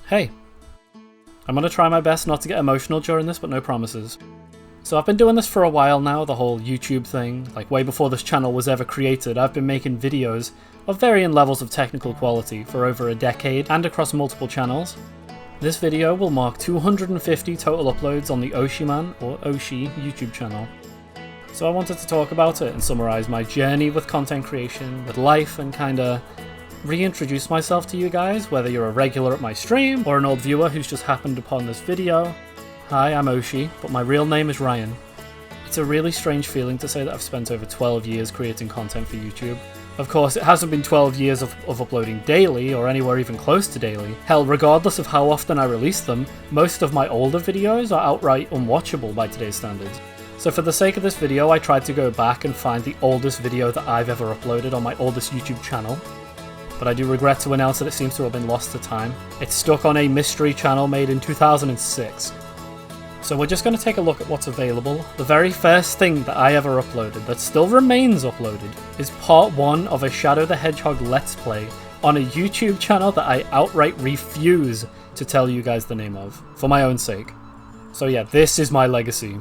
Hey, I'm gonna try my best not to get emotional during this, but no promises. So I've been doing this for a while now, the whole YouTube thing. Like way before this channel was ever created, I've been making videos of varying levels of technical quality for over a decade and across multiple channels. This video will mark 250 total uploads on the Oshieman or Oshie YouTube channel. So I wanted to talk about it and summarise my journey with content creation, with life, and kinda reintroduce myself to you guys, whether you're a regular at my stream or an old viewer who's just happened upon this video. Hi, I'm Oshie, but my real name is Ryan. It's a really strange feeling to say that I've spent over 12 years creating content for YouTube. Of course, it hasn't been 12 years of uploading daily, or anywhere even close to daily. Hell, regardless of how often I release them, most of my older videos are outright unwatchable by today's standards. So for the sake of this video, I tried to go back and find the oldest video that I've ever uploaded on my oldest YouTube channel. But I do regret to announce that it seems to have been lost to time. It's stuck on a mystery channel made in 2006. So we're just going to take a look at what's available. The very first thing that I ever uploaded, that still remains uploaded, is part 1 of a Shadow the Hedgehog Let's Play on a YouTube channel that I outright refuse to tell you guys the name of, for my own sake. So yeah, this is my legacy.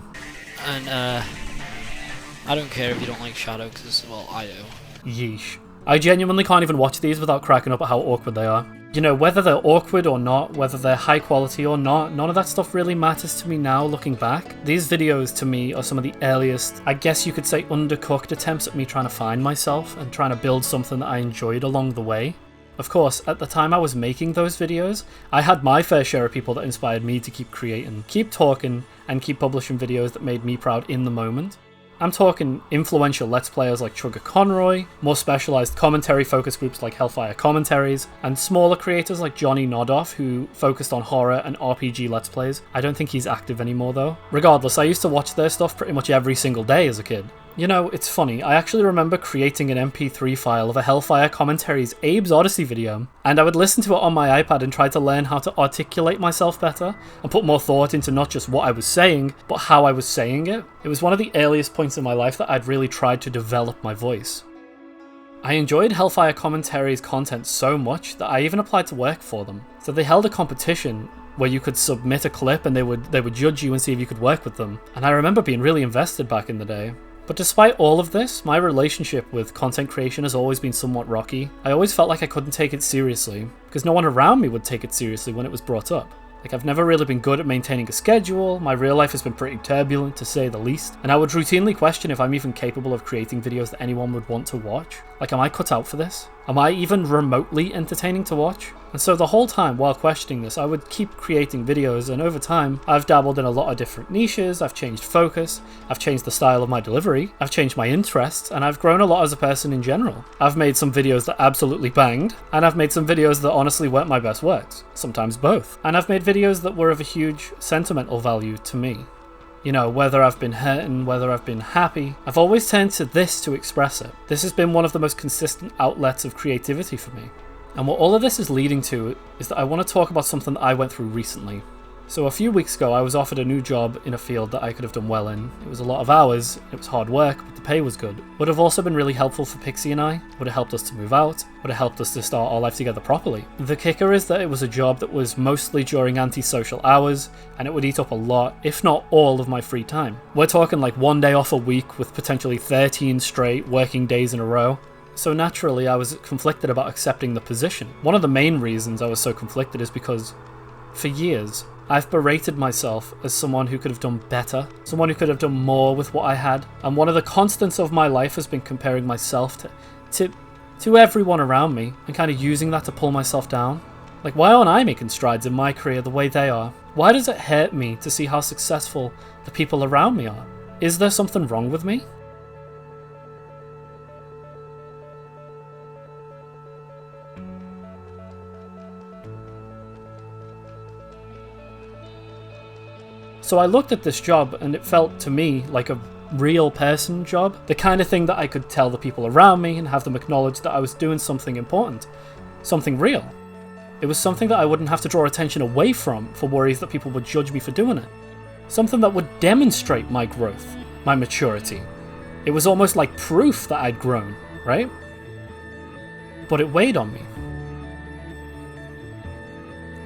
And I don't care if you don't like Shadow, because, well, I do. Yeesh. I genuinely can't even watch these without cracking up at how awkward they are. You know, whether they're awkward or not, whether they're high quality or not, none of that stuff really matters to me now looking back. These videos to me are some of the earliest, I guess you could say undercooked attempts at me trying to find myself and trying to build something that I enjoyed along the way. Of course, at the time I was making those videos, I had my fair share of people that inspired me to keep creating, keep talking, and keep publishing videos that made me proud in the moment. I'm talking influential Let's Players like Chugga Conroy, more specialised commentary focus groups like Hellfire Commentaries, and smaller creators like Johnny Nodoff who focused on horror and RPG Let's Plays. I don't think he's active anymore though. Regardless, I used to watch their stuff pretty much every single day as a kid. You know, it's funny, I actually remember creating an MP3 file of a Hellfire Commentaries Abe's Odyssey video, and I would listen to it on my iPad and try to learn how to articulate myself better, and put more thought into not just what I was saying, but how I was saying it. It was one of the earliest points in my life that I'd really tried to develop my voice. I enjoyed Hellfire Commentaries content so much that I even applied to work for them. So they held a competition where you could submit a clip and they would judge you and see if you could work with them. And I remember being really invested back in the day. But despite all of this, my relationship with content creation has always been somewhat rocky. I always felt like I couldn't take it seriously, because no one around me would take it seriously when it was brought up. Like, I've never really been good at maintaining a schedule, my real life has been pretty turbulent to say the least, and I would routinely question if I'm even capable of creating videos that anyone would want to watch. Like, am I cut out for this? Am I even remotely entertaining to watch? And so the whole time while questioning this, I would keep creating videos, and over time, I've dabbled in a lot of different niches, I've changed focus, I've changed the style of my delivery, I've changed my interests, and I've grown a lot as a person in general. I've made some videos that absolutely banged, and I've made some videos that honestly weren't my best works, sometimes both. And I've made videos that were of a huge sentimental value to me. You know, whether I've been hurting, whether I've been happy, I've always turned to this to express it. This has been one of the most consistent outlets of creativity for me. And what all of this is leading to is that I want to talk about something that I went through recently. So a few weeks ago, I was offered a new job in a field that I could have done well in. It was a lot of hours, it was hard work, but the pay was good. Would have also been really helpful for Pixie and I, would have helped us to move out, would have helped us to start our life together properly. The kicker is that it was a job that was mostly during antisocial hours, and it would eat up a lot, if not all, of my free time. We're talking like 1 day off a week with potentially 13 straight working days in a row. So naturally, I was conflicted about accepting the position. One of the main reasons I was so conflicted is because, for years, I've berated myself as someone who could have done better, someone who could have done more with what I had, and one of the constants of my life has been comparing myself to everyone around me, and kind of using that to pull myself down. Like, why aren't I making strides in my career the way they are? Why does it hurt me to see how successful the people around me are? Is there something wrong with me? So I looked at this job and it felt to me like a real person job, the kind of thing that I could tell the people around me and have them acknowledge that I was doing something important, something real. It was something that I wouldn't have to draw attention away from for worries that people would judge me for doing it. Something that would demonstrate my growth, my maturity. It was almost like proof that I'd grown, right? But it weighed on me.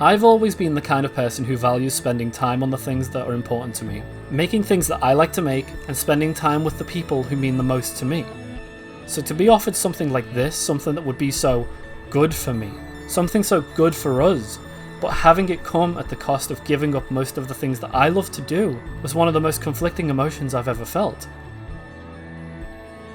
I've always been the kind of person who values spending time on the things that are important to me, making things that I like to make, and spending time with the people who mean the most to me. So to be offered something like this, something that would be so good for me, something so good for us, but having it come at the cost of giving up most of the things that I love to do, was one of the most conflicting emotions I've ever felt.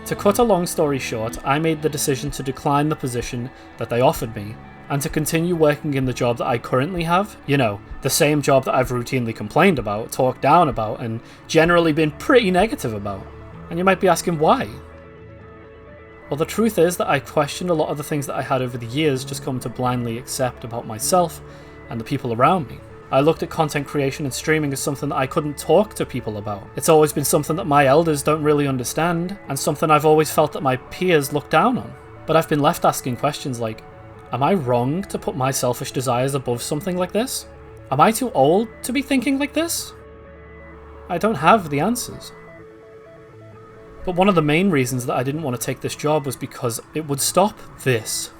To cut a long story short, I made the decision to decline the position that they offered me, and to continue working in the job that I currently have. You know, the same job that I've routinely complained about, talked down about, and generally been pretty negative about. And you might be asking why? Well, the truth is that I questioned a lot of the things that I had over the years just come to blindly accept about myself and the people around me. I looked at content creation and streaming as something that I couldn't talk to people about. It's always been something that my elders don't really understand, and something I've always felt that my peers look down on. But I've been left asking questions like, am I wrong to put my selfish desires above something like this? Am I too old to be thinking like this? I don't have the answers. But one of the main reasons that I didn't want to take this job was because it would stop this.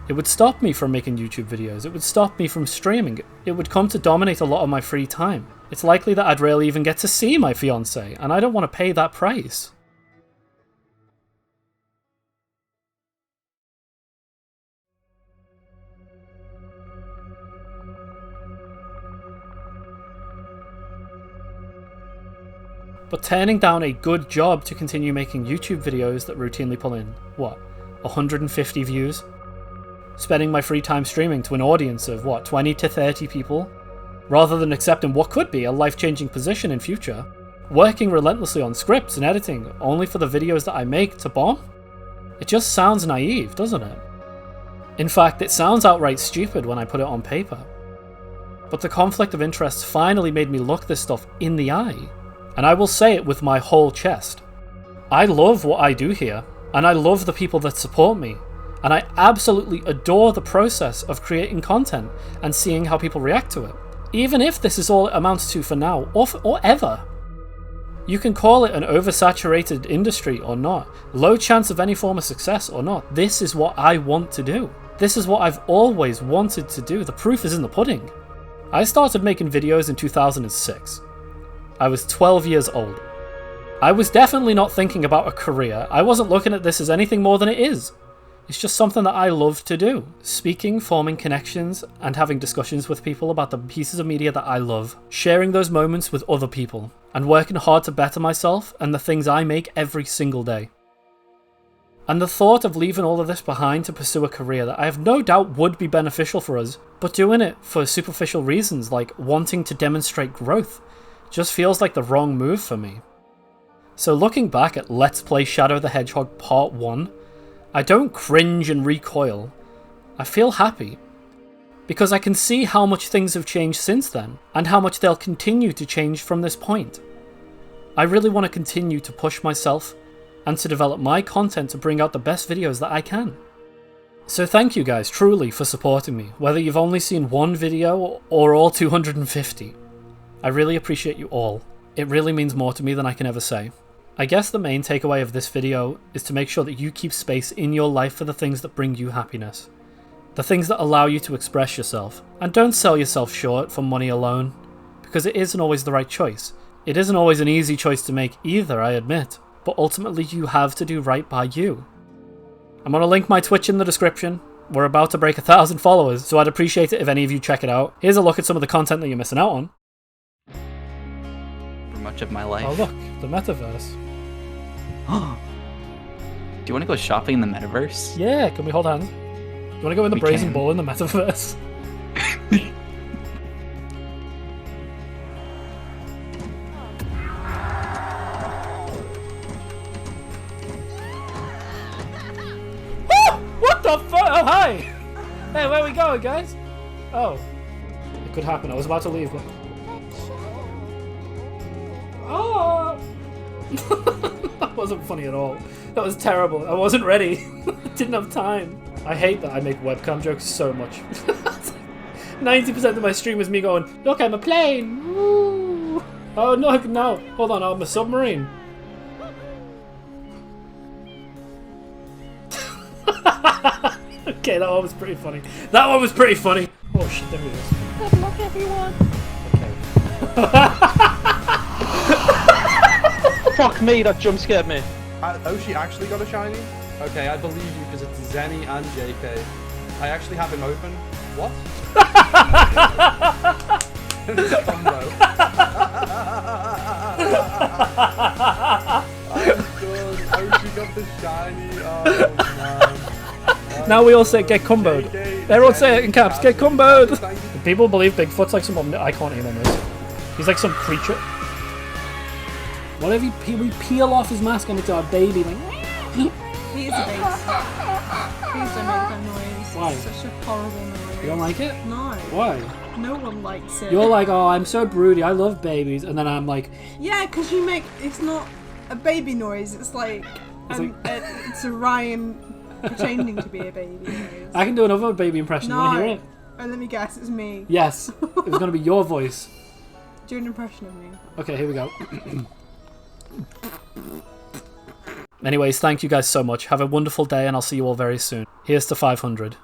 It would stop me from making YouTube videos, it would stop me from streaming, it would come to dominate a lot of my free time. It's likely that I'd rarely even get to see my fiancée, and I don't want to pay that price. But turning down a good job to continue making YouTube videos that routinely pull in, what, 150 views? Spending my free time streaming to an audience of, what, 20 to 30 people? Rather than accepting what could be a life-changing position in future? Working relentlessly on scripts and editing, only for the videos that I make to bomb? It just sounds naive, doesn't it? In fact, it sounds outright stupid when I put it on paper. But the conflict of interest finally made me look this stuff in the eye. And I will say it with my whole chest. I love what I do here, and I love the people that support me, and I absolutely adore the process of creating content and seeing how people react to it, even if this is all it amounts to for now, or ever. You can call it an oversaturated industry or not, low chance of any form of success or not. This is what I want to do. This is what I've always wanted to do. The proof is in the pudding. I started making videos in 2006. I was 12 years old. I was definitely not thinking about a career. I wasn't looking at this as anything more than it is. It's just something that I love to do. Speaking, forming connections, and having discussions with people about the pieces of media that I love. Sharing those moments with other people. And working hard to better myself and the things I make every single day. And the thought of leaving all of this behind to pursue a career that I have no doubt would be beneficial for us, but doing it for superficial reasons like wanting to demonstrate growth, just feels like the wrong move for me. So looking back at Let's Play Shadow the Hedgehog Part 1, I don't cringe and recoil. I feel happy. Because I can see how much things have changed since then, and how much they'll continue to change from this point. I really want to continue to push myself, and to develop my content to bring out the best videos that I can. So thank you guys, truly, for supporting me, whether you've only seen one video or all 250. I really appreciate you all. It really means more to me than I can ever say. I guess the main takeaway of this video is to make sure that you keep space in your life for the things that bring you happiness. The things that allow you to express yourself. And don't sell yourself short for money alone, because it isn't always the right choice. It isn't always an easy choice to make either, I admit, but ultimately you have to do right by you. I'm going to link my Twitch in the description. We're about to break 1,000 followers, so I'd appreciate it if any of you check it out. Here's a look at some of the content that you're missing out on. Much of my life. Oh look, the metaverse. Do you want to go shopping in the metaverse? Yeah, can we hold hands? Do you want to go in the Brazen Bull in the metaverse? What the fuck? Oh, hi! Hey, where are we going, guys? Oh. It could happen. I was about to leave, but... Oh! That wasn't funny at all. That was terrible. I wasn't ready. I didn't have time. I hate that I make webcam jokes so much. 90% of my stream is me going, look, I'm a plane! Woo! Oh, no, no. Hold on, I'm a submarine. Okay, that one was pretty funny. That one was pretty funny. Oh. Oh shit, there he is. Good luck, everyone. Okay. Fuck me, that jump scared me. Oshie actually got a shiny? Okay, I believe you because it's Zenny and JK. I actually have him open. What? It's a combo. I'm done. Oshie got the shiny. Oh man. Now we all say get comboed. Everyone say it in caps, get comboed! People believe Bigfoot's like some iconic on this. He's like some creature. What if we peel off his mask and it's our baby like He is a baby. Please don't make that noise. Why? It's such a horrible noise. You don't like it? No. Why? No one likes it. You're like, oh, I'm so broody, I love babies, and then I'm like, yeah, because you make, it's not a baby noise, it's like, it's a Ryan pretending to be a baby noise. I can do another baby impression. No. You want to hear it? Oh, let me guess, it's me. Yes. It was going to be your voice. Do an impression of me. Okay, here we go. Anyways, thank you guys so much. Have a wonderful day, and I'll see you all very soon. Here's to 500.